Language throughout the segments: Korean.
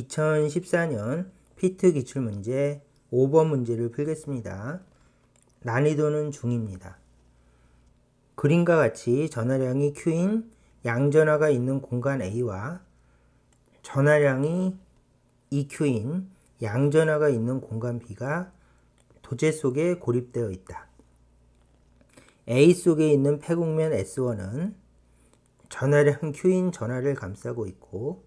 2014년 피트 기출문제 5번 문제를 풀겠습니다. 난이도는 중입니다. 그림과 같이 전하량이 Q인 양전하가 있는 공간 A와 전하량이 EQ인 양전하가 있는 공간 B가 도체 속에 고립되어 있다. A 속에 있는 폐곡면 S1은 전하량 Q인 전하를 감싸고 있고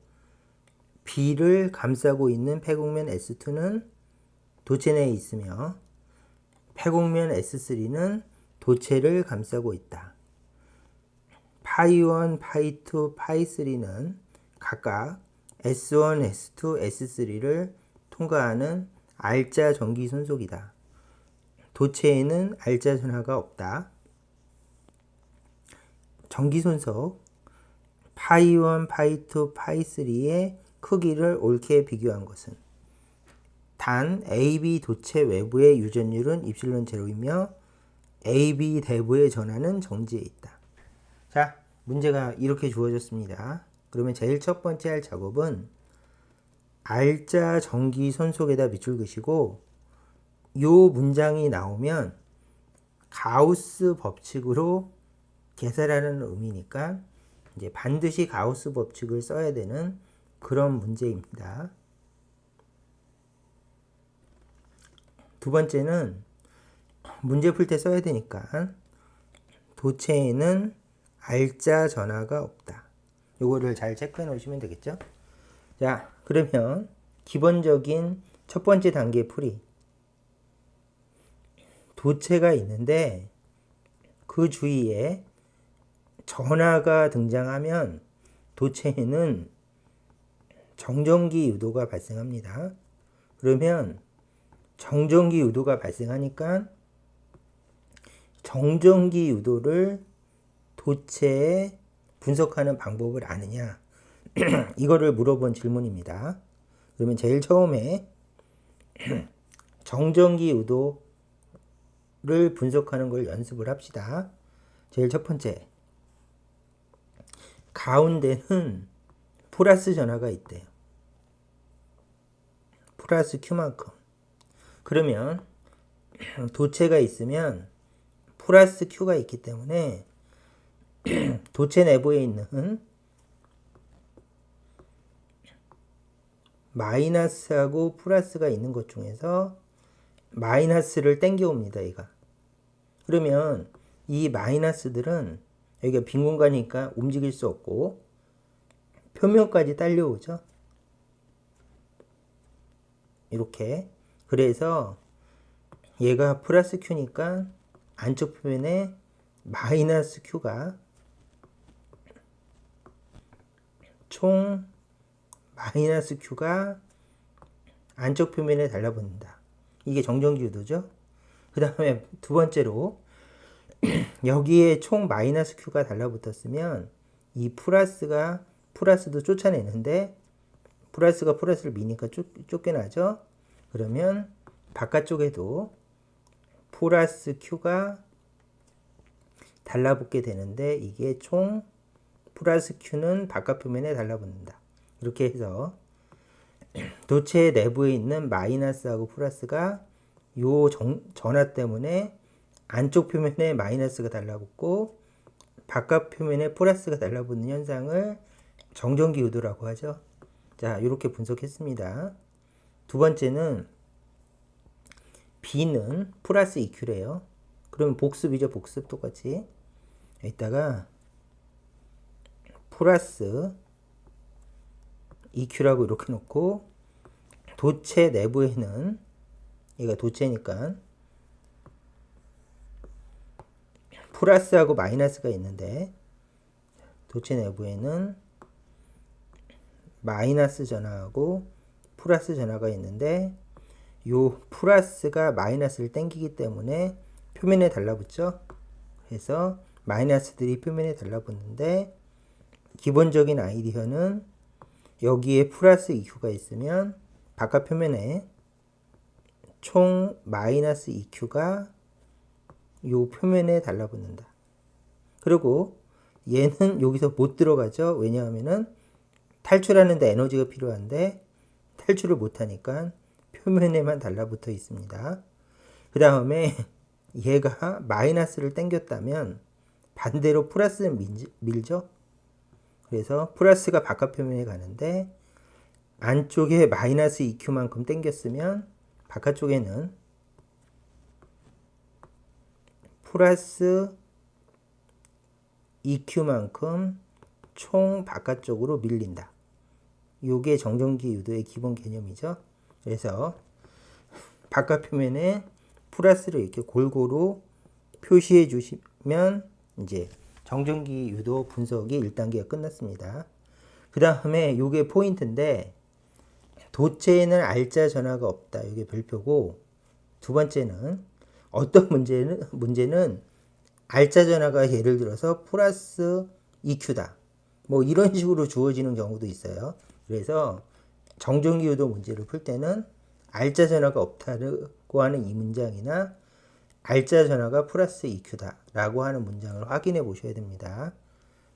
B를 감싸고 있는 폐곡면 S2는 도체 내에 있으며 폐곡면 S3는 도체를 감싸고 있다. 파이1, 파이2, 파이3는 각각 S1, S2, S3를 통과하는 R자 전기 손속이다. 도체에는 R자 전하가 없다. 전기 손속 파이1, 파이2, 파이3의 크기를 옳게 비교한 것은 단 AB 도체 외부의 유전율은 입실론 제로이며 AB 내부의 전하는 정지해 있다. 자, 문제가 이렇게 주어졌습니다. 그러면 제일 첫 번째 할 작업은 R자 전기 손속에다 밑줄 그시고 요 문장이 나오면 가우스 법칙으로 계산하는 의미니까 이제 반드시 가우스 법칙을 써야 되는 그런 문제입니다. 두 번째는 문제 풀 때 써야 되니까 도체에는 R자 전하가 없다. 요거를 잘 체크해 놓으시면 되겠죠? 자, 그러면 기본적인 첫 번째 단계 풀이. 도체가 있는데 그 주위에 전하가 등장하면 도체에는 정전기 유도가 발생합니다. 그러면 정전기 유도가 발생하니까 정전기 유도를 도체에 분석하는 방법을 아느냐 이거를 물어본 질문입니다. 그러면 제일 처음에 정전기 유도를 분석하는 걸 연습을 합시다. 제일 첫 번째, 가운데는 플러스 전하가 있대요. 플러스 Q만큼. 그러면 도체가 있으면 플러스 Q가 있기 때문에 도체 내부에 있는 마이너스하고 플러스가 있는 것 중에서 마이너스를 땡겨옵니다. 얘가. 그러면 이 마이너스들은 여기가 빈 공간이니까 움직일 수 없고 표면까지 딸려오죠. 이렇게. 그래서 얘가 플러스 Q니까 안쪽 표면에 마이너스 Q가 총 마이너스 Q가 안쪽 표면에 달라붙는다. 이게 정전기 유도죠. 그 다음에 두 번째로 여기에 총 마이너스 Q가 달라붙었으면 이 플러스가 플러스도 쫓아내는데 플러스가 플러스를 미니까 쫓겨나죠. 그러면 바깥쪽에도 플러스 Q가 달라붙게 되는데 이게 총 플러스 Q는 바깥 표면에 달라붙는다. 이렇게 해서 도체 내부에 있는 마이너스하고 플러스가 요 전하 때문에 안쪽 표면에 마이너스가 달라붙고 바깥 표면에 플러스가 달라붙는 현상을 정전기 유도라고 하죠. 자, 이렇게 분석했습니다. 두 번째는 B는 플러스 EQ래요. 그러면 복습이죠. 복습 똑같이. 여기다가 플러스 EQ라고 이렇게 놓고 도체 내부에는 얘가 도체니까 플러스하고 마이너스가 있는데 도체 내부에는 마이너스 전하하고 플러스 전하가 있는데 요 플러스가 마이너스를 땡기기 때문에 표면에 달라붙죠. 그래서 마이너스들이 표면에 달라붙는데 기본적인 아이디어는 여기에 플러스 EQ가 있으면 바깥 표면에 총 마이너스 EQ가 요 표면에 달라붙는다. 그리고 얘는 여기서 못 들어가죠. 왜냐하면은 탈출하는데 에너지가 필요한데 탈출을 못하니까 표면에만 달라붙어 있습니다. 그 다음에 얘가 마이너스를 당겼다면 반대로 플러스는 밀죠. 그래서 플러스가 바깥 표면에 가는데 안쪽에 마이너스 EQ만큼 당겼으면 바깥쪽에는 플러스 EQ만큼 총 바깥쪽으로 밀린다. 이게 정전기 유도의 기본 개념이죠. 그래서 바깥 표면에 플러스를 이렇게 골고루 표시해 주시면 이제 정전기 유도 분석이 1단계가 끝났습니다. 그 다음에 이게 포인트인데 도체에는 알짜 전하가 없다. 이게 별표고 두 번째는 어떤 문제는 알짜 전하가 예를 들어서 플러스 EQ다. 뭐 이런 식으로 주어지는 경우도 있어요. 그래서 정전기 유도 문제를 풀 때는 알짜 전하가 없다고 하는 이 문장이나 알짜 전하가 플러스 EQ다 라고 하는 문장을 확인해 보셔야 됩니다.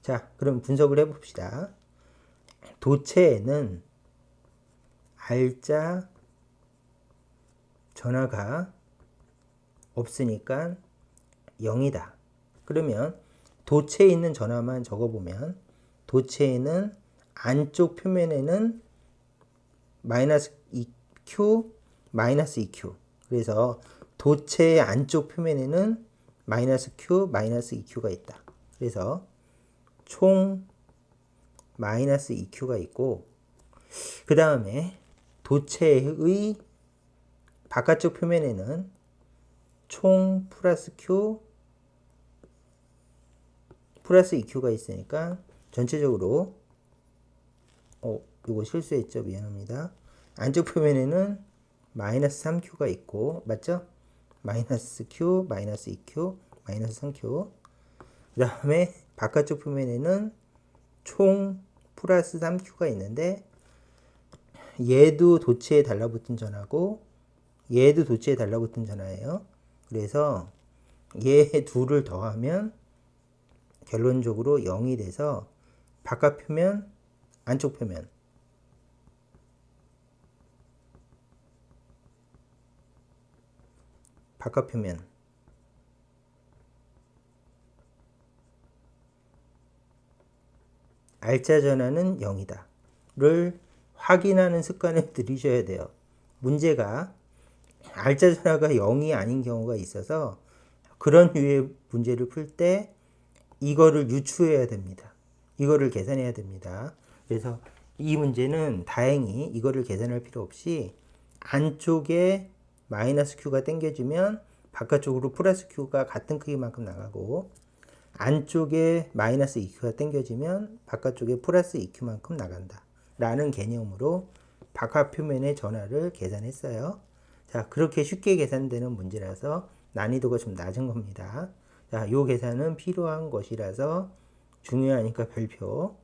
자, 그럼 분석을 해 봅시다. 도체에는 알짜 전하가 없으니까 0이다. 그러면 도체에 있는 전하만 적어보면 도체에는 안쪽 표면에는 마이너스 EQ, 마이너스 EQ. 그래서 도체의 안쪽 표면에는 마이너스 Q, 마이너스 EQ가 있다. 그래서 총 마이너스 EQ가 있고 그 다음에 도체의 바깥쪽 표면에는 총 플러스 Q, 플러스 EQ가 있으니까 전체적으로 이거 실수했죠. 미안합니다. 안쪽 표면에는 마이너스 3Q가 있고 맞죠? 마이너스 Q, 마이너스 EQ, 마이너스 3Q. 그 다음에 바깥쪽 표면에는 총 플러스 3Q가 있는데 얘도 도체에 달라붙은 전하고 얘도 도체에 달라붙은 전하예요. 그래서 얘 둘을 더하면 결론적으로 0이 돼서 바깥 표면, 안쪽 표면 바깥 표면 알짜 전하는 0이다 를 확인하는 습관을 들이셔야 돼요. 문제가 알짜 전하가 0이 아닌 경우가 있어서 그런 류의 문제를 풀 때 이거를 유추해야 됩니다. 이거를 계산해야 됩니다. 그래서 이 문제는 다행히 이거를 계산할 필요 없이 안쪽에 마이너스 Q가 당겨지면 바깥쪽으로 플러스 Q가 같은 크기만큼 나가고 안쪽에 마이너스 EQ가 당겨지면 바깥쪽에 플러스 EQ만큼 나간다 라는 개념으로 바깥 표면의 전하를 계산했어요. 자, 그렇게 쉽게 계산되는 문제라서 난이도가 좀 낮은 겁니다. 자, 요 계산은 필요한 것이라서 중요하니까 별표.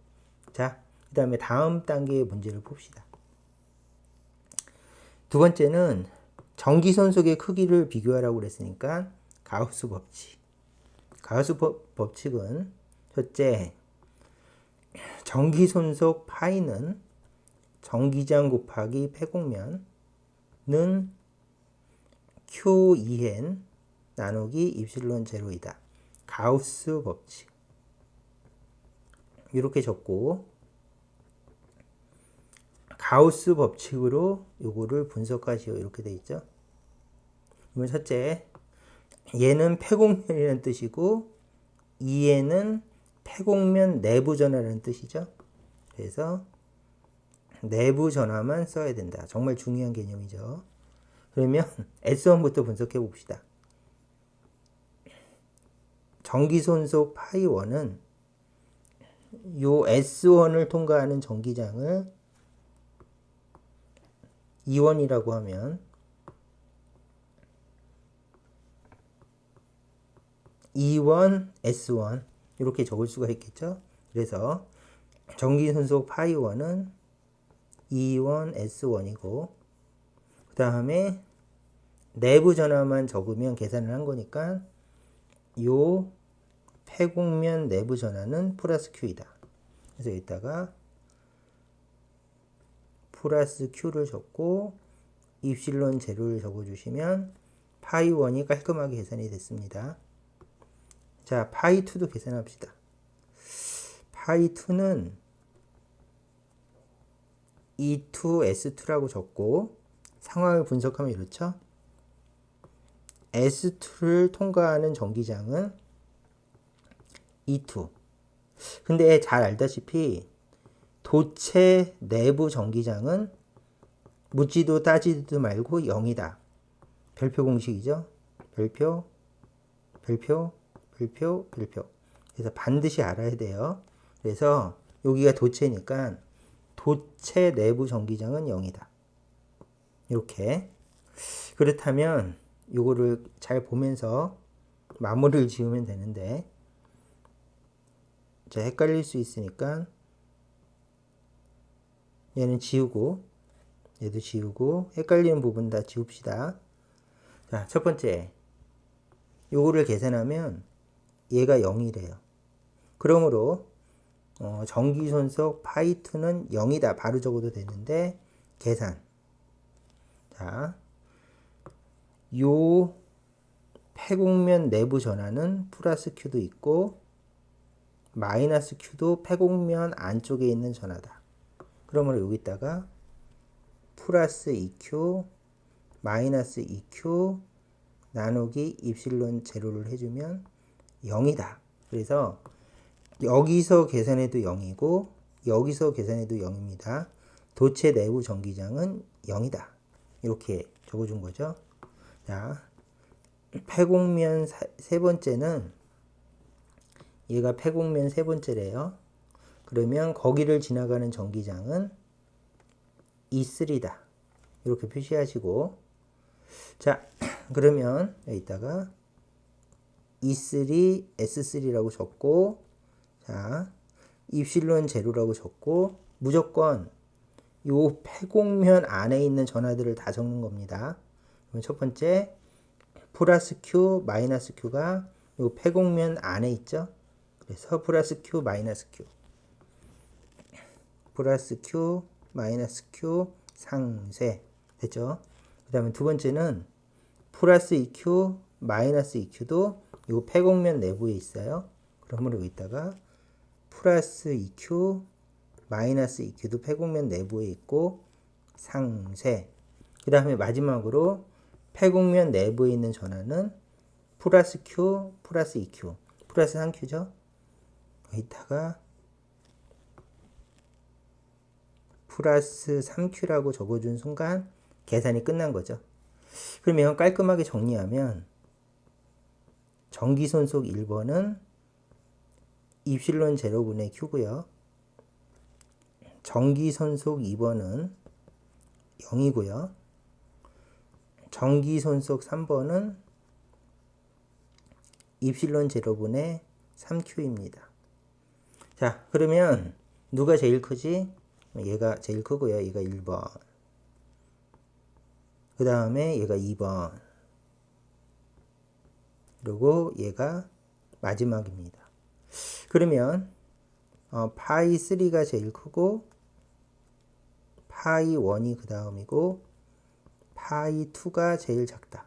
자, 그 다음에 다음 단계의 문제를 봅시다. 두 번째는 전기손속의 크기를 비교하라고 그랬으니까 가우스 법칙. 가우스 법칙은 첫째, 전기손속 파이는 전기장 곱하기 폐곡면은 Q2n 나누기 입실론 제로이다. 가우스 법칙. 이렇게 적고 가우스 법칙으로 요거를 분석하시오. 이렇게 돼 있죠. 그러면 첫째, 얘는 폐곡면이라는 뜻이고 2에는 폐곡면 내부 전하라는 뜻이죠. 그래서 내부 전하만 써야 된다. 정말 중요한 개념이죠. 그러면 S1부터 분석해 봅시다. 전기손속 파이1은 요 S1을 통과하는 전기장을 E1이라고 하면 E1, S1 이렇게 적을 수가 있겠죠. 그래서 전기손속 파이1은 E1, S1이고 그 다음에 내부 전하만 적으면 계산을 한 거니까 요 폐곡면 내부 전하는 플러스 Q이다. 그래서 여기다가 플러스 Q를 적고 입실론 제로를 적어주시면 파이 1이 깔끔하게 계산이 됐습니다. 자, 파이 2도 계산합시다. 파이 2는 E2, S2라고 적고 상황을 분석하면 이렇죠. S2를 통과하는 전기장은 E2. 근데 잘 알다시피 도체 내부 전기장은 묻지도 따지도 말고 0이다. 별표 공식이죠. 별표. 그래서 반드시 알아야 돼요. 그래서 여기가 도체니까 도체 내부 전기장은 0이다. 이렇게. 그렇다면 요거를 잘 보면서 마무리를 지으면 되는데, 자, 헷갈릴 수 있으니까 얘는 지우고 얘도 지우고 헷갈리는 부분 다 지웁시다. 자, 첫 번째 요거를 계산하면 얘가 0이래요. 그러므로 전기손속 파이2는 0이다. 바로 적어도 되는데 계산. 자, 요 폐곡면 내부 전하는 플러스 Q도 있고 마이너스 Q도 폐곡면 안쪽에 있는 전하다. 그러므로 여기다가 플러스 EQ 마이너스 EQ 나누기 입실론 제로를 해주면 0이다. 그래서 여기서 계산해도 0이고 여기서 계산해도 0입니다. 도체 내부 전기장은 0이다. 이렇게 적어준 거죠. 자, 폐곡면 세 번째는 얘가 폐곡면 세 번째래요. 그러면 거기를 지나가는 전기장은 E3다. 이렇게 표시하시고, 자, 그러면 여기다가 E3, S3라고 적고, 자, 입실론 제로라고 적고, 무조건 요 폐곡면 안에 있는 전하들을 다 적는 겁니다. 그러면 첫 번째, 플러스 Q, 마이너스 Q가 요 폐곡면 안에 있죠. 그래서 플러스 Q, 마이너스 Q. 플러스 Q, 마이너스 Q, 상쇄. 됐죠? 그 다음에 두 번째는 플러스 EQ, 마이너스 EQ도 요 폐곡면 내부에 있어요. 그러므로 여기다가 플러스 EQ, 마이너스 EQ도 폐곡면 내부에 있고 상쇄. 그 다음에 마지막으로 폐곡면 내부에 있는 전하는 플러스 Q, 플러스 EQ, 플러스 3Q죠. 여기다가 플러스 3Q라고 적어준 순간 계산이 끝난 거죠. 그러면 깔끔하게 정리하면 전기손속 1번은 입실론 제로분의 Q고요. 전기손속 2번은 0이고요. 전기손속 3번은 입실론 제로분의 3Q입니다. 자, 그러면 누가 제일 크지? 얘가 제일 크고요. 얘가 1번. 그 다음에 얘가 2번. 그리고 얘가 마지막입니다. 그러면 파이 3가 제일 크고 파이 1이 그 다음이고 파이 2가 제일 작다.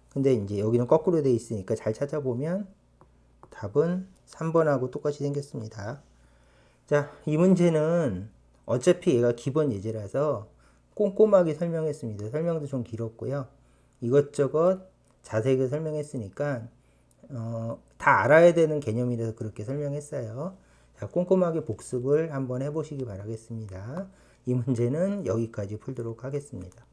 근데 이제 여기는 거꾸로 되어 있으니까 잘 찾아보면 답은 3번하고 똑같이 생겼습니다. 자, 이 문제는 어차피 얘가 기본 예제라서 꼼꼼하게 설명했습니다. 설명도 좀 길었고요. 이것저것 자세하게 설명했으니까 다 알아야 되는 개념이라서 그렇게 설명했어요. 자, 꼼꼼하게 복습을 한번 해보시기 바라겠습니다. 이 문제는 여기까지 풀도록 하겠습니다.